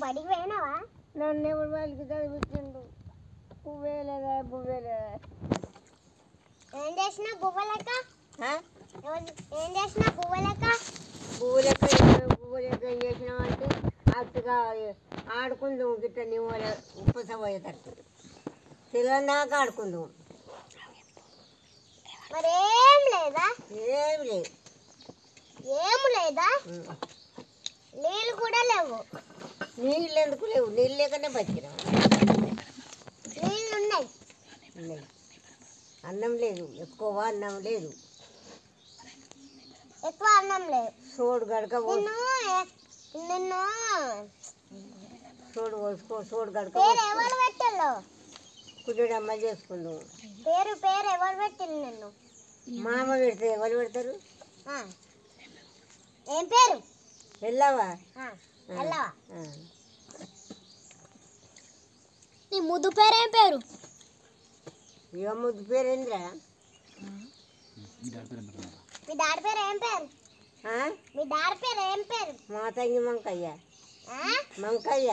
బడికి పోయినావా? నన్ను ఎవరు వాళ్ళకి చదివించిండు. పువ్వేలేదా పువ్వేలేదా ఏం చేసినా బువ్వలెక్క? ఏం చేసినా బువ్వలెక్క? పువ్వులెక్క పువ్వులెక్క ఏం చేసినామంటే అట్టుగా ఆడుకుందాం గిట్ట నీ వాళ్ళ ఉప్పసపోయేటట్టు తెలియదాకా ఆడుకుందాం. మరేం లేదా? ఏం లేదు. ఏం లేదా? నీళ్ళు కూడా లేవు. నీళ్ళు ఎందుకు లేవు? నీళ్ళు లేకనే బతికినాం. నీళ్ళు ఉన్నాయి. అన్నం లేదు, ఎక్కువ అన్నం లేదు. ఎక్కువ అన్నం లేదు. సోడు గడక నిన్ను సోడు పోసుకో. సోడు గడక పేరు ఎవరు పెట్టాలో? కుదుడమ్మ చేసుకుందాం. పేరు ఎవరు పెట్టింది నిన్ను? మామ పెడితే ఎవరు పెడతారు? ఏం పేరు? వెళ్ళవా? వెళ్ళవా? నీ ముద్దు పేరు ఏం పేరు? ఇక ముద్దు పేరు ఏంద్రా? మీ డాడీ పేరు ఏం పేరు? మీ డాడీ పేరు ఏం పేరు? మా తంగి మంకయ్య. మంకయ్య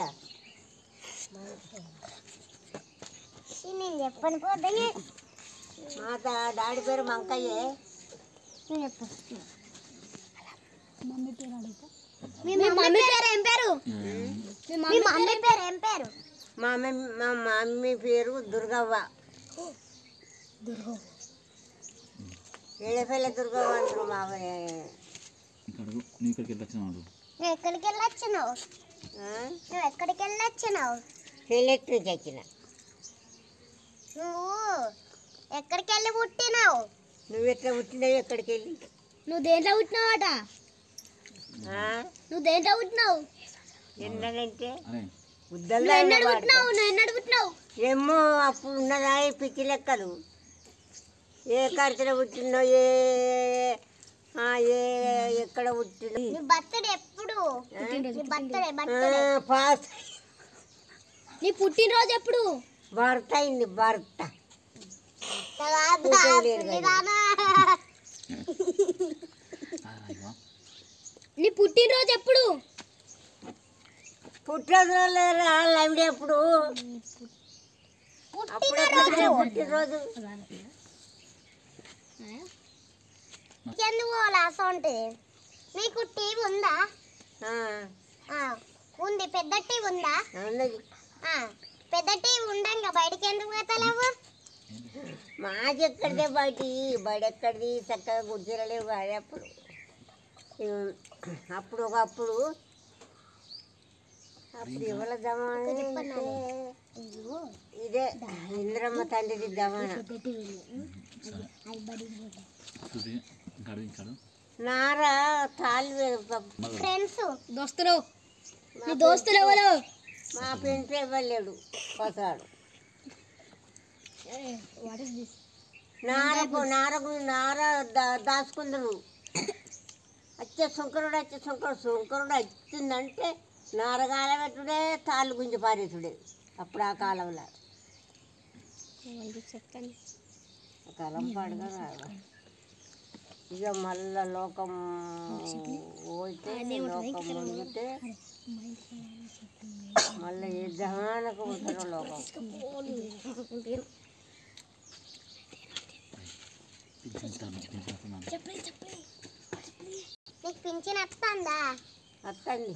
నేను చెప్పను పోతే. మా డాడీ పేరు మంకయ్యే. చెప్పు. మీ మమ్మీ పేరు ఏం పేరు? మీ మమ్మీ పేరు ఏం పేరు? మా మమ్మీ పేరు దుర్గవ్వ. ఏడపల్లి దుర్గవ్వ అంటారు. మా ఎక్కడికి వెళ్ళొచ్చినావు? నువ్వు ఎక్కడికి వెళ్ళొచ్చినావు? సెలెక్ట్ నుంచి వచ్చిన. నువ్వు ఎక్కడికి వెళ్ళి పుట్టినావు? నువ్వు ఎట్లా పుట్టినావు? ఎక్కడికి వెళ్ళి? నువ్వు దేంట్లో పుట్టినావట? నువ్వు దేంట్లో పుట్టినావు? ఎన్నడంటే ఏమో అప్పుడు ఉన్నదా పిచ్చి లెక్కలు. ఏ ఖర్చులో పుట్టినో ఎక్కడ పుట్టినో. బర్త్డే ఎప్పుడు? నీ పుట్టినరోజు ఎప్పుడు? భర్త అయింది. భర్త నీ పుట్టినరోజు ఎప్పుడు? పుట్టినరోజు ఎప్పుడు? పుట్టినరోజు ఎందుకు లాస్ ఉంటుంది? నీకు టీవీ ఉందా? ఉంది. పెద్ద టీవీ ఉందా? పెద్ద టీవీ ఉండంగా బయటికి ఎందుకు పోతలేవు? మాకెక్కడిదే బయటెక్కడిది చక్కగా గుర్తిరలేవు. అది అప్పుడు ఒకప్పుడు ఎవరి జమానా ఇదే ఇంద్రమ్మ తండ్రిది జమానా. నారా తాళ్ళు ఫ్రెండ్స్ దోస్తులు ఎవరు? మా ఫ్రెండ్స్ ఇవ్వలేడు పసాడు. నార దాచుకుందరు. వచ్చే శంకరుడు వచ్చిందంటే నారగాల పెట్టుడే, తాళ్ళు గుంజి పారేసుడే. అప్పుడు ఆ కాలంలో కాలం పాడుగా ఇక మళ్ళా లోకం పోతే లోకం మునిగితే మళ్ళీ ఏ జహానకు పోతారో లోకం. నీకు పింఛన్ వస్తుందా? వస్తుంది.